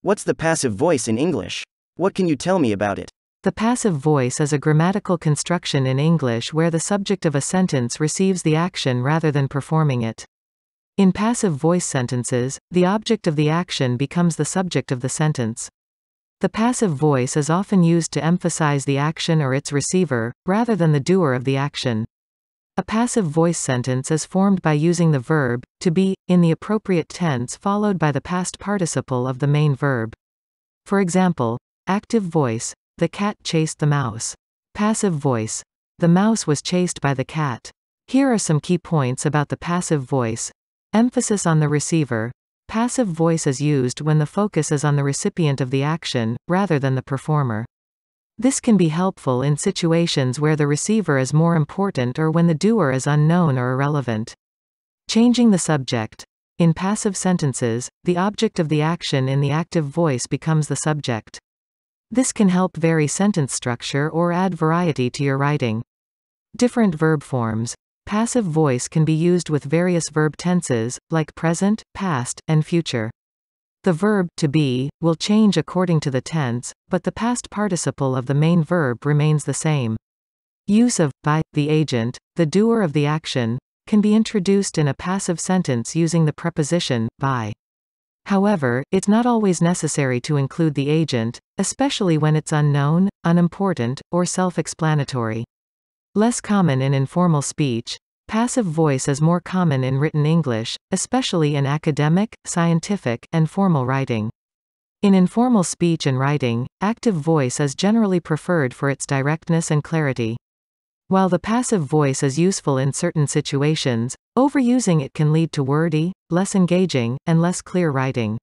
What's the passive voice in English? What can you tell me about it? The passive voice is a grammatical construction in English where the subject of a sentence receives the action rather than performing it. In passive voice sentences, the object of the action becomes the subject of the sentence. The passive voice is often used to emphasize the action or its receiver, rather than the doer of the action. A passive voice sentence is formed by using the verb, to be, in the appropriate tense followed by the past participle of the main verb. For example, active voice, the cat chased the mouse. Passive voice, the mouse was chased by the cat. Here are some key points about the passive voice. Emphasis on the receiver. Passive voice is used when the focus is on the recipient of the action, rather than the performer. This can be helpful in situations where the receiver is more important or when the doer is unknown or irrelevant. Changing the subject. In passive sentences, the object of the action in the active voice becomes the subject. This can help vary sentence structure or add variety to your writing. Different verb forms. Passive voice can be used with various verb tenses, like present, past, and future. The verb, to be, will change according to the tense, but the past participle of the main verb remains the same. Use of, by, the agent, the doer of the action, can be introduced in a passive sentence using the preposition, by. However, it's not always necessary to include the agent, especially when it's unknown, unimportant, or self-explanatory. Less common in informal speech, passive voice is more common in written English, especially in academic, scientific, and formal writing. In informal speech and writing, active voice is generally preferred for its directness and clarity. While the passive voice is useful in certain situations, overusing it can lead to wordy, less engaging, and less clear writing.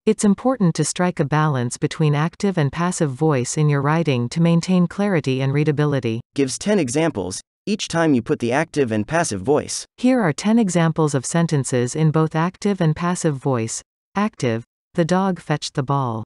It's important to strike a balance between active and passive voice in your writing to maintain clarity and readability. Gives 10 examples, each time you put the active and passive voice. Here are 10 examples of sentences in both active and passive voice. Active, the dog fetched the ball.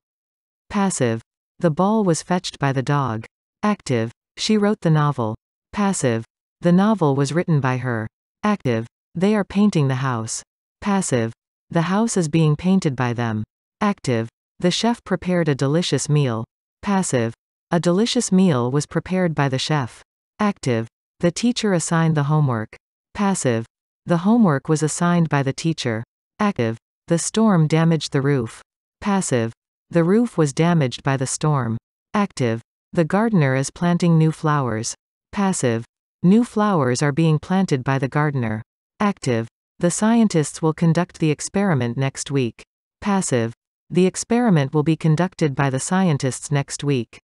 Passive, the ball was fetched by the dog. Active, she wrote the novel. Passive, the novel was written by her. Active, they are painting the house. Passive, the house is being painted by them. Active, the chef prepared a delicious meal. Passive, a delicious meal was prepared by the chef. Active, the teacher assigned the homework. Passive, the homework was assigned by the teacher. Active, the storm damaged the roof. Passive, the roof was damaged by the storm. Active, the gardener is planting new flowers. Passive, new flowers are being planted by the gardener. Active, the scientists will conduct the experiment next week. Passive, the experiment will be conducted by the scientists next week.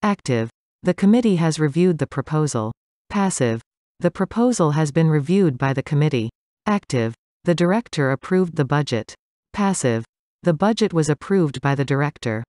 Active, the committee has reviewed the proposal. Passive, the proposal has been reviewed by the committee. Active, the director approved the budget. Passive, the budget was approved by the director.